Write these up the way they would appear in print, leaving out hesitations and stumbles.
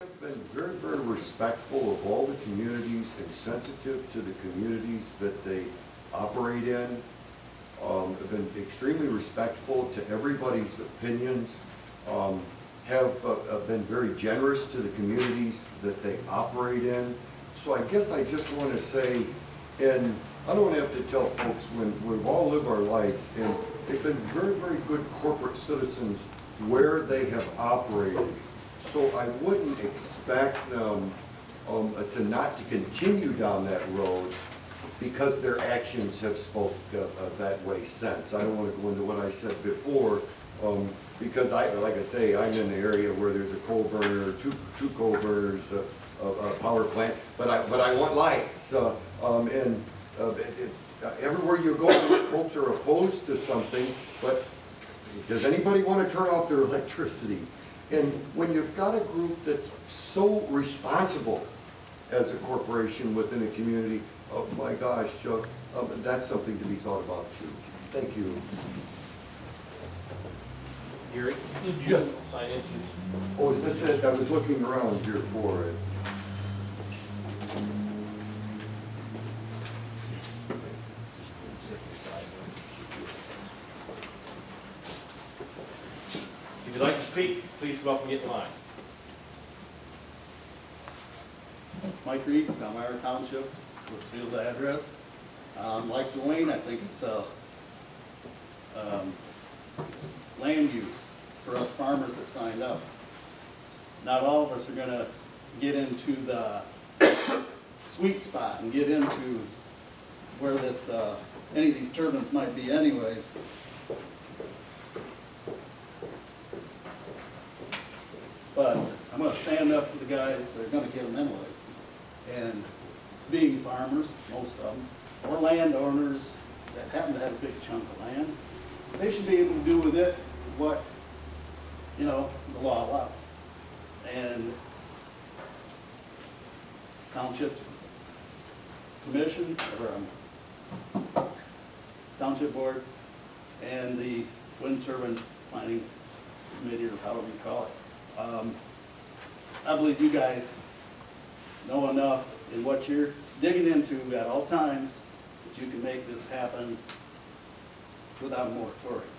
I've been very, very respectful of all the communities and sensitive to the communities that they operate in. I've been extremely respectful to everybody's opinions. Have been very generous to the communities that they operate in. So I guess I just want to say, and I don't have to tell folks, when we've all lived our lives, and they've been very, very good corporate citizens where they have operated. So I wouldn't expect them to continue down that road because their actions have spoke that way since. I don't want to go into what I said before, because like I say, I'm in the area where there's a coal burner, two coal burners, a power plant, but I want lights, everywhere you go, folks are opposed to something, but does anybody want to turn off their electricity? And when you've got a group that's so responsible as a corporation within a community, oh my gosh, that's something to be thought about too. Thank you. Gary? Yes. Sign issues. Oh, is this it? I was looking around here for it. If you'd like to speak, please come up and get in line. Mike Reed, Palmyra Township, Westfield address. Like Dwayne, I think it's land use for us farmers that signed up. Not all of us are going to get into the sweet spot and get into where this any of these turbines might be anyways. But I'm going to stand up for the guys that are going to get them anyways. And being farmers, most of them, or landowners that happen to have a big chunk of land, they should be able to do with it what, you know, the law allows. And township commission, or township board, and the wind turbine planning committee, or however you call it. I believe you guys know enough in what you're digging into at all times that you can make this happen without a moratorium.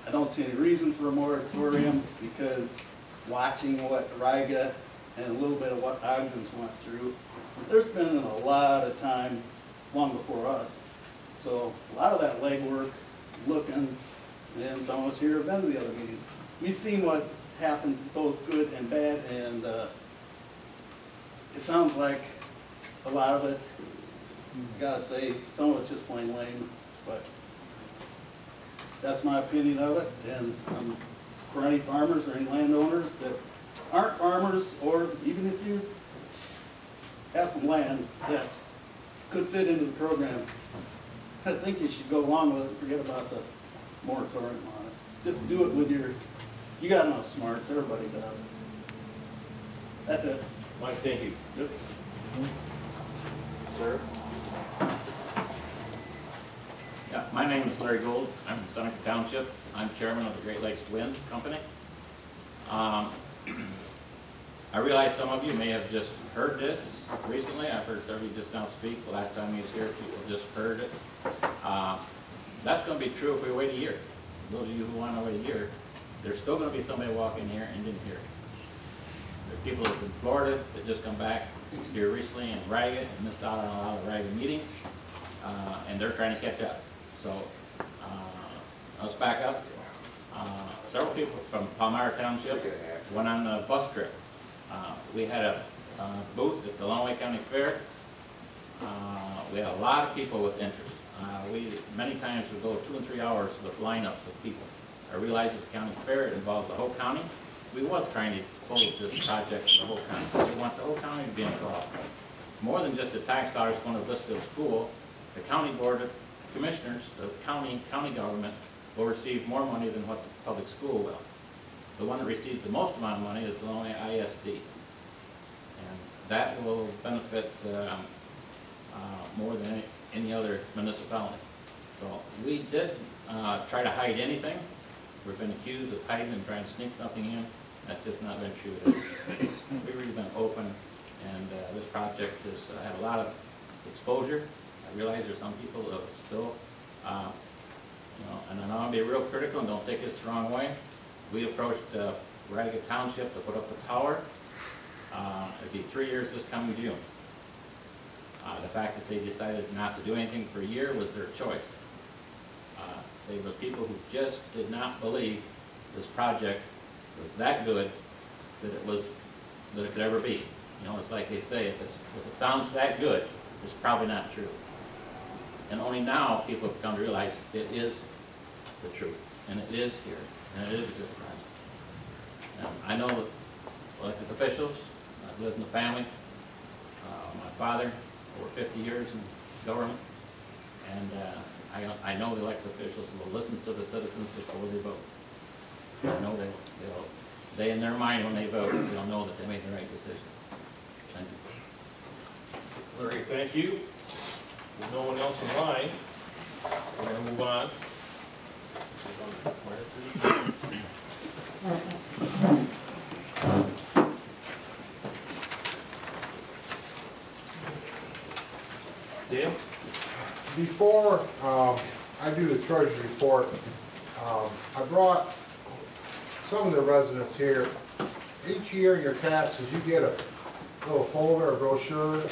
I don't see any reason for a moratorium because watching what Riga and a little bit of what Ogden's went through, they're spending a lot of time long before us. So a lot of that legwork, looking, and some of us here have been to the other meetings. We've seen what happens, both good and bad, and it sounds like a lot of it, gotta say, some of it's just plain lame, but that's my opinion of it. And for any farmers or any landowners that aren't farmers, or even if you have some land that could fit into the program, I think you should go along with it, forget about the moratorium on it. Just do it with you got enough smarts, everybody does. That's it. Mike, thank you. Yep. Sir? Yeah, my name is Larry Gold. I'm from Seneca Township. I'm chairman of the Great Lakes Wind Company. I realize some of you may have just heard this recently. I've heard several just now speak. The last time he was here, people just heard it. That's going to be true if we wait a year. Those of you who want to wait a year, there's still going to be somebody walk in here and didn't hear it. There's people that's in Florida that just come back here recently and Riga and missed out on a lot of Riga meetings, and they're trying to catch up. So let's back up. Several people from Palmyra Township went on a bus trip. We had a booth at the Lonaway County Fair. We had a lot of people with interest. Many times we go 2 and 3 hours with lineups of people. I realize at the county fair it involves the whole county. We was trying to close this project for the whole county. We want the whole county to be involved. More than just the tax dollars going to Blissfield School, the county board of commissioners, the county government will receive more money than what the public school will. The one that receives the most amount of money is the only ISD. And that will benefit more than any other municipality. So we did try to hide anything. We've been accused of hiding and trying to sneak something in. That's just not been true. We've really been open, and this project has had a lot of exposure. I realize there's some people that still, and I want to be real critical and don't take this the wrong way. We approached Riga Township to put up the tower. It'd be 3 years this coming June. The fact that they decided not to do anything for a year was their choice. They were people who just did not believe this project was that good that it could ever be. You know, it's like they say, if it sounds that good, it's probably not true. And only now people have come to realize it is the truth, and it is here, and it is a good project. And I know that elected officials, I've lived in the family, my father, over 50 years in government, and I know the elected officials will listen to the citizens before they vote. I know they in their mind when they vote, they'll know that they made the right decision. Thank you. Larry, thank you. With no one else in line, we're going to move on. Dan? Before I do the treasury report, I brought some of the residents here. Each year in your taxes, you get a little folder, a brochure